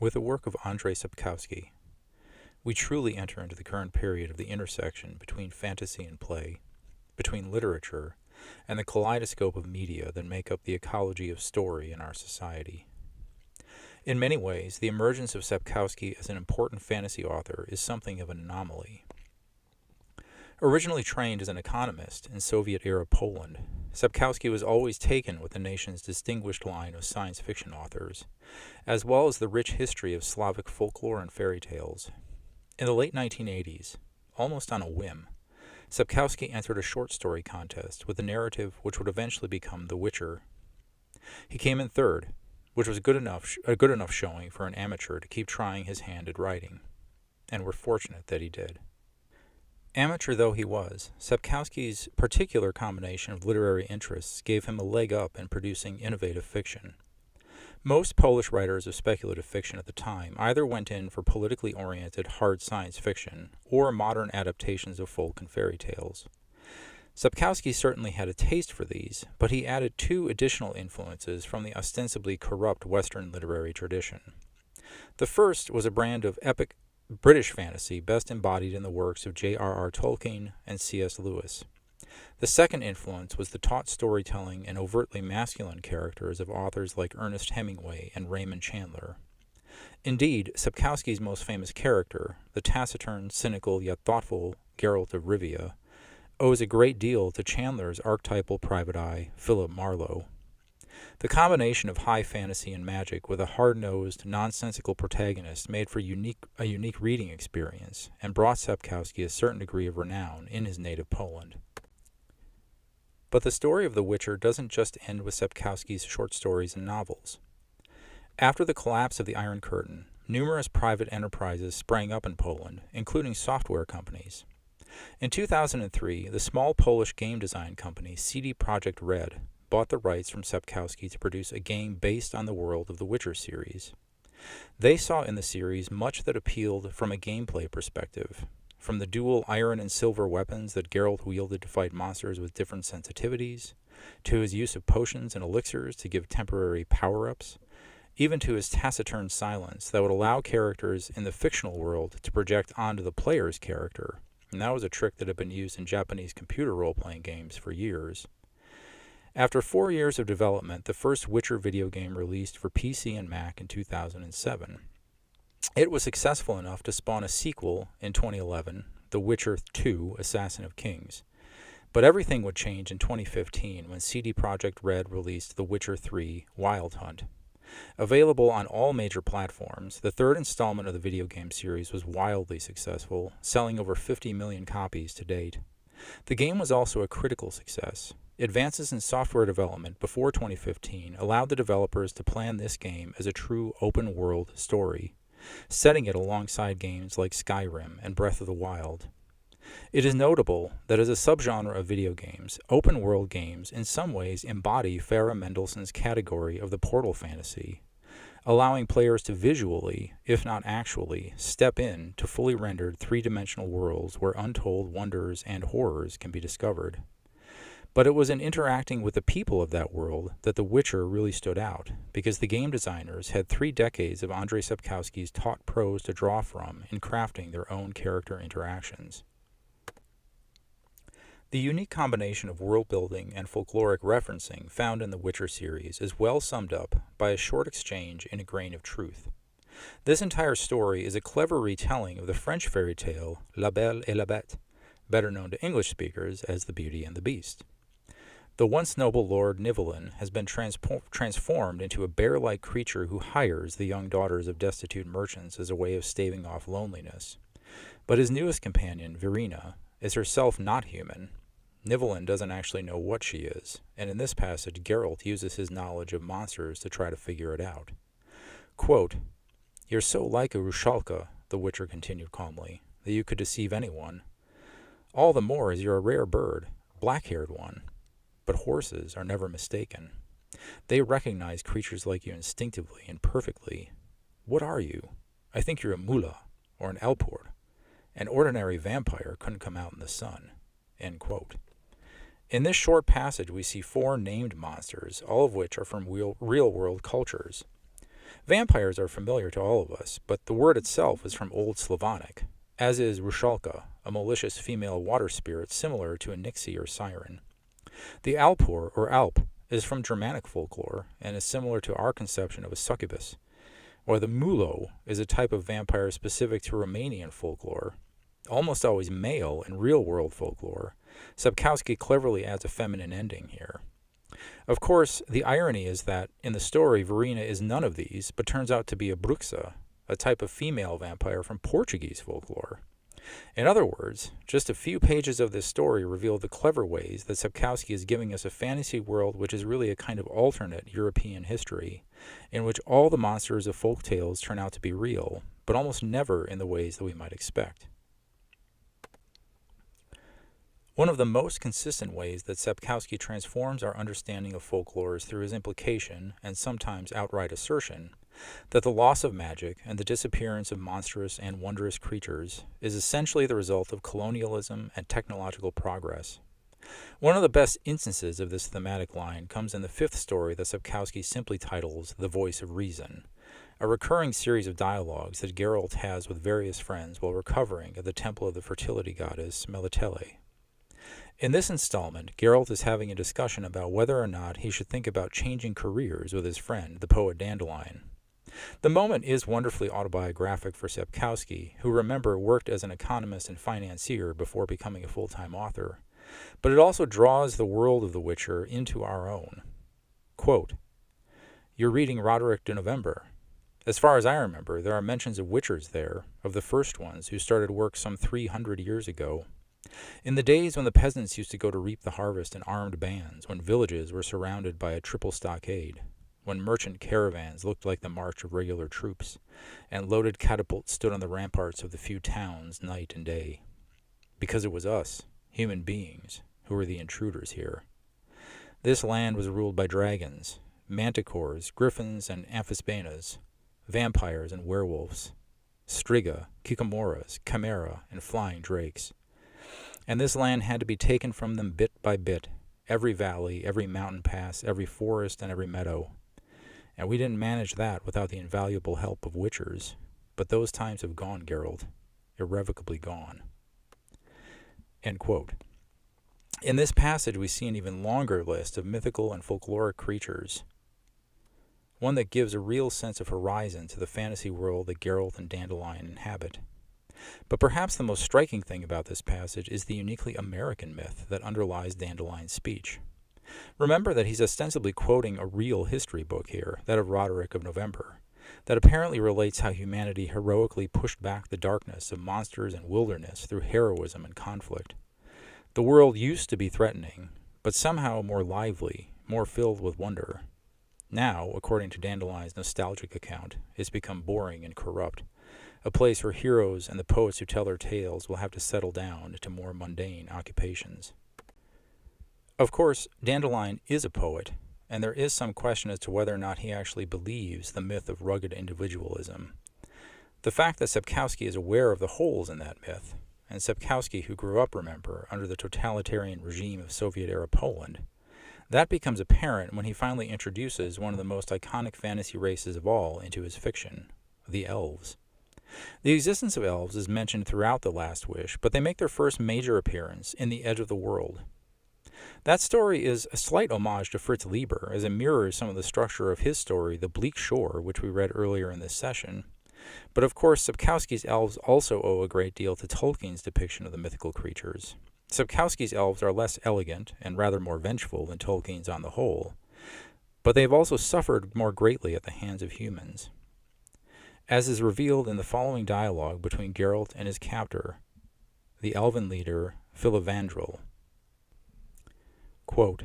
With the work of Andrzej Sapkowski, we truly enter into the current period of the intersection between fantasy and play, between literature and the kaleidoscope of media that make up the ecology of story in our society. In many ways, the emergence of Sapkowski as an important fantasy author is something of an anomaly. Originally trained as an economist in Soviet-era Poland, Sapkowski was always taken with the nation's distinguished line of science fiction authors, as well as the rich history of Slavic folklore and fairy tales. In the late 1980s, almost on a whim, Sapkowski entered a short story contest with a narrative which would eventually become The Witcher. He came in third, which was a good enough showing for an amateur to keep trying his hand at writing, and we're fortunate that he did. Amateur though he was, Sapkowski's particular combination of literary interests gave him a leg up in producing innovative fiction. Most Polish writers of speculative fiction at the time either went in for politically oriented hard science fiction or modern adaptations of folk and fairy tales. Sapkowski certainly had a taste for these, but he added two additional influences from the ostensibly corrupt Western literary tradition. The first was a brand of epic British fantasy best embodied in the works of J.R.R. Tolkien and C.S. Lewis. The second influence was the taut storytelling and overtly masculine characters of authors like Ernest Hemingway and Raymond Chandler. Indeed, Sapkowski's most famous character, the taciturn, cynical, yet thoughtful Geralt of Rivia, owes a great deal to Chandler's archetypal private eye, Philip Marlowe. The combination of high fantasy and magic with a hard-nosed, nonsensical protagonist made for a unique reading experience and brought Sapkowski a certain degree of renown in his native Poland. But the story of The Witcher doesn't just end with Sapkowski's short stories and novels. After the collapse of the Iron Curtain, numerous private enterprises sprang up in Poland, including software companies. In 2003, the small Polish game design company CD Projekt Red bought the rights from Sapkowski to produce a game based on the world of the Witcher series. They saw in the series much that appealed from a gameplay perspective, from the dual iron and silver weapons that Geralt wielded to fight monsters with different sensitivities, to his use of potions and elixirs to give temporary power-ups, even to his taciturn silence that would allow characters in the fictional world to project onto the player's character, and that was a trick that had been used in Japanese computer role-playing games for years. After 4 years of development, the first Witcher video game released for PC and Mac in 2007. It was successful enough to spawn a sequel in 2011, The Witcher 2: Assassin of Kings. But everything would change in 2015 when CD Projekt Red released The Witcher 3: Wild Hunt. Available on all major platforms, the third installment of the video game series was wildly successful, selling over 50 million copies to date. The game was also a critical success. Advances in software development before 2015 allowed the developers to plan this game as a true open-world story, setting it alongside games like Skyrim and Breath of the Wild. It is notable that as a subgenre of video games, open-world games in some ways embody Farah Mendelssohn's category of the portal fantasy, allowing players to visually, if not actually, step in to fully rendered three-dimensional worlds where untold wonders and horrors can be discovered. But it was in interacting with the people of that world that The Witcher really stood out, because the game designers had 3 decades of Andrzej Sapkowski's taut prose to draw from in crafting their own character interactions. The unique combination of world-building and folkloric referencing found in the Witcher series is well summed up by a short exchange in A Grain of Truth. This entire story is a clever retelling of the French fairy tale La Belle et la Bête, better known to English speakers as The Beauty and the Beast. The once noble Lord Nivellen has been transformed into a bear-like creature who hires the young daughters of destitute merchants as a way of staving off loneliness. But his newest companion, Verena, is herself not human. Nivellen doesn't actually know what she is, and in this passage Geralt uses his knowledge of monsters to try to figure it out. Quote, "You're so like a Rushalka," the Witcher continued calmly, "that you could deceive anyone. All the more as you're a rare bird, a black-haired one. But horses are never mistaken. They recognize creatures like you instinctively and perfectly. What are you? I think you're a mullah, or an Alport. An ordinary vampire couldn't come out in the sun." End quote. In this short passage we see 4 named monsters, all of which are from real-world cultures. Vampires are familiar to all of us, but the word itself is from Old Slavonic, as is Rushalka, a malicious female water spirit similar to a nixie or siren. The Alpor, or Alp, is from Germanic folklore and is similar to our conception of a succubus, while the Mulo is a type of vampire specific to Romanian folklore. Almost always male in real-world folklore, Sapkowski cleverly adds a feminine ending here. Of course, the irony is that, in the story, Verena is none of these, but turns out to be a bruxa, a type of female vampire from Portuguese folklore. In other words, just a few pages of this story reveal the clever ways that Sapkowski is giving us a fantasy world which is really a kind of alternate European history, in which all the monsters of folk tales turn out to be real, but almost never in the ways that we might expect. One of the most consistent ways that Sapkowski transforms our understanding of folklore is through his implication, and sometimes outright assertion, that the loss of magic and the disappearance of monstrous and wondrous creatures is essentially the result of colonialism and technological progress. One of the best instances of this thematic line comes in the fifth story that Sapkowski simply titles The Voice of Reason, a recurring series of dialogues that Geralt has with various friends while recovering at the temple of the fertility goddess Melitele. In this installment, Geralt is having a discussion about whether or not he should think about changing careers with his friend, the poet Dandelion. The moment is wonderfully autobiographic for Sapkowski, who, remember, worked as an economist and financier before becoming a full-time author. But it also draws the world of The Witcher into our own. Quote, "You're reading Roderick de November. As far as I remember, there are mentions of witchers there, of the first ones who started work some 300 years ago. In the days when the peasants used to go to reap the harvest in armed bands, when villages were surrounded by a triple stockade, when merchant caravans looked like the march of regular troops, and loaded catapults stood on the ramparts of the few towns night and day. Because it was us, human beings, who were the intruders here. This land was ruled by dragons, manticores, griffins, and amphisbaenas, vampires and werewolves, striga, kikomoras, chimera, and flying drakes. And this land had to be taken from them bit by bit, every valley, every mountain pass, every forest, and every meadow. And we didn't manage that without the invaluable help of witchers. But those times have gone, Geralt, irrevocably gone." End quote. In this passage, we see an even longer list of mythical and folkloric creatures, one that gives a real sense of horizon to the fantasy world that Geralt and Dandelion inhabit. But perhaps the most striking thing about this passage is the uniquely American myth that underlies Dandelion's speech. Remember that he's ostensibly quoting a real history book here, that of Roderick of November, that apparently relates how humanity heroically pushed back the darkness of monsters and wilderness through heroism and conflict. The world used to be threatening, but somehow more lively, more filled with wonder. Now, according to Dandelion's nostalgic account, it's become boring and corrupt, a place where heroes and the poets who tell their tales will have to settle down into more mundane occupations. Of course, Dandelion is a poet, and there is some question as to whether or not he actually believes the myth of rugged individualism. The fact that Sapkowski is aware of the holes in that myth, and Sapkowski, who grew up, remember, under the totalitarian regime of Soviet-era Poland, that becomes apparent when he finally introduces one of the most iconic fantasy races of all into his fiction, the elves. The existence of elves is mentioned throughout The Last Wish, but they make their first major appearance in The Edge of the World. That story is a slight homage to Fritz Leiber, as it mirrors some of the structure of his story, The Bleak Shore, which we read earlier in this session. But of course, Sapkowski's elves also owe a great deal to Tolkien's depiction of the mythical creatures. Sapkowski's elves are less elegant and rather more vengeful than Tolkien's on the whole, but they have also suffered more greatly at the hands of humans. As is revealed in the following dialogue between Geralt and his captor, the elven leader Filavandrel. Quote,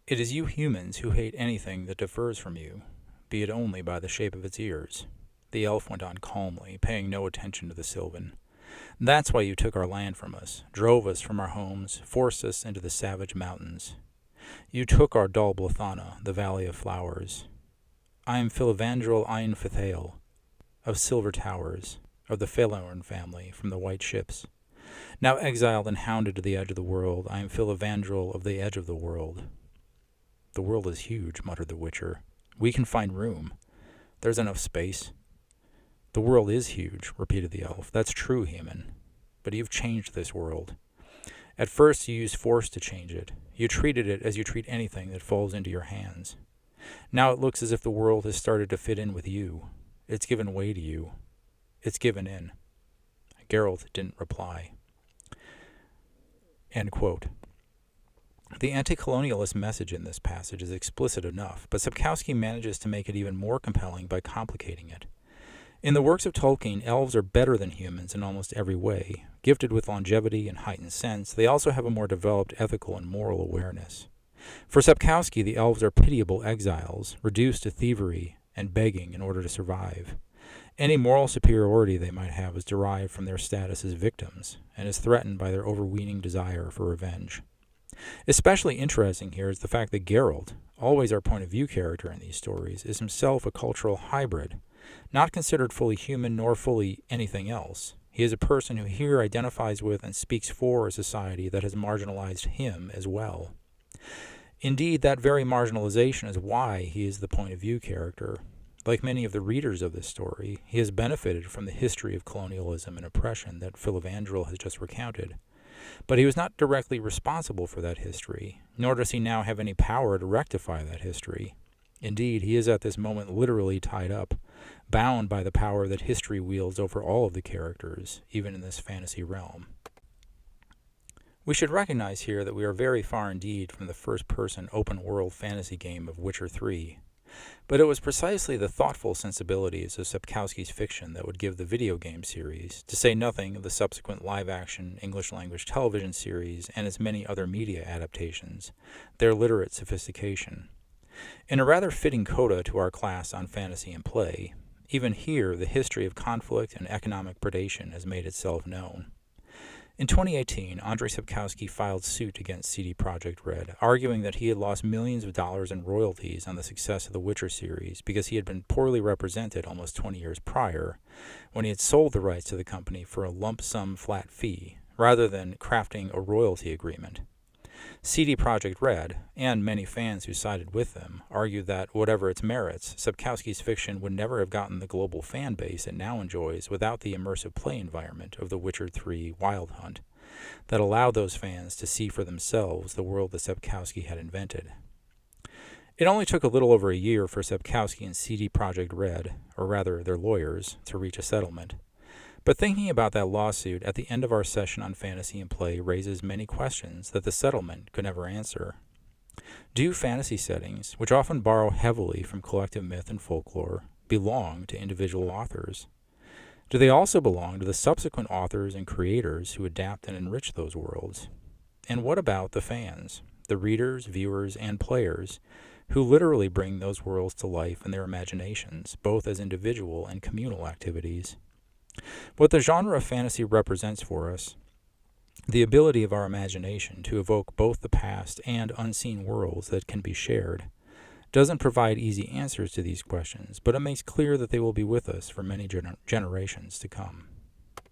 "It is you humans who hate anything that differs from you, be it only by the shape of its ears," the elf went on calmly, paying no attention to the Sylvan. "That's why you took our land from us, drove us from our homes, forced us into the savage mountains. You took our Dol Blathana, the Valley of Flowers. I am Filavandrel Ein Fithael, of Silver Towers, of the Felorn family, from the White Ships. Now exiled and hounded to the edge of the world, I am Filavandrel of the edge of the world." "The world is huge," muttered the Witcher. "We can find room. There's enough space. The world is huge, repeated the elf. That's true, human. But you've changed this world. At first you used force to change it. You treated it as you treat anything that falls into your hands. Now it looks as if the world has started to fit in with you. It's given way to you. It's given in. Geralt didn't reply. End quote. The anti-colonialist message in this passage is explicit enough, but Sapkowski manages to make it even more compelling by complicating it. In the works of Tolkien, elves are better than humans in almost every way. Gifted with longevity and heightened sense, they also have a more developed ethical and moral awareness. For Sapkowski, the elves are pitiable exiles, reduced to thievery and begging in order to survive. Any moral superiority they might have is derived from their status as victims, and is threatened by their overweening desire for revenge. Especially interesting here is the fact that Geralt, always our point of view character in these stories, is himself a cultural hybrid, not considered fully human nor fully anything else. He is a person who here identifies with and speaks for a society that has marginalized him as well. Indeed, that very marginalization is why he is the point of view character. Like many of the readers of this story, he has benefited from the history of colonialism and oppression that Filavandrel has just recounted. But he was not directly responsible for that history, nor does he now have any power to rectify that history. Indeed, he is at this moment literally tied up, bound by the power that history wields over all of the characters, even in this fantasy realm. We should recognize here that we are very far indeed from the first-person open-world fantasy game of Witcher 3. But it was precisely the thoughtful sensibilities of Sapkowski's fiction that would give the video game series, to say nothing of the subsequent live-action English-language television series and its many other media adaptations, their literate sophistication. In a rather fitting coda to our class on fantasy and play, even here the history of conflict and economic predation has made itself known. In 2018, Andrei Sapkowski filed suit against CD Projekt Red, arguing that he had lost millions of dollars in royalties on the success of the Witcher series because he had been poorly represented almost 20 years prior, when he had sold the rights to the company for a lump sum flat fee, rather than crafting a royalty agreement. CD Projekt Red, and many fans who sided with them, argued that, whatever its merits, Sapkowski's fiction would never have gotten the global fan base it now enjoys without the immersive play environment of The Witcher 3 Wild Hunt, that allowed those fans to see for themselves the world that Sapkowski had invented. It only took a little over a year for Sapkowski and CD Projekt Red, or rather their lawyers, to reach a settlement. But thinking about that lawsuit at the end of our session on fantasy and play raises many questions that the settlement could never answer. Do fantasy settings, which often borrow heavily from collective myth and folklore, belong to individual authors? Do they also belong to the subsequent authors and creators who adapt and enrich those worlds? And what about the fans, the readers, viewers, and players, who literally bring those worlds to life in their imaginations, both as individual and communal activities? What the genre of fantasy represents for us, the ability of our imagination to evoke both the past and unseen worlds that can be shared, doesn't provide easy answers to these questions, but it makes clear that they will be with us for many generations to come.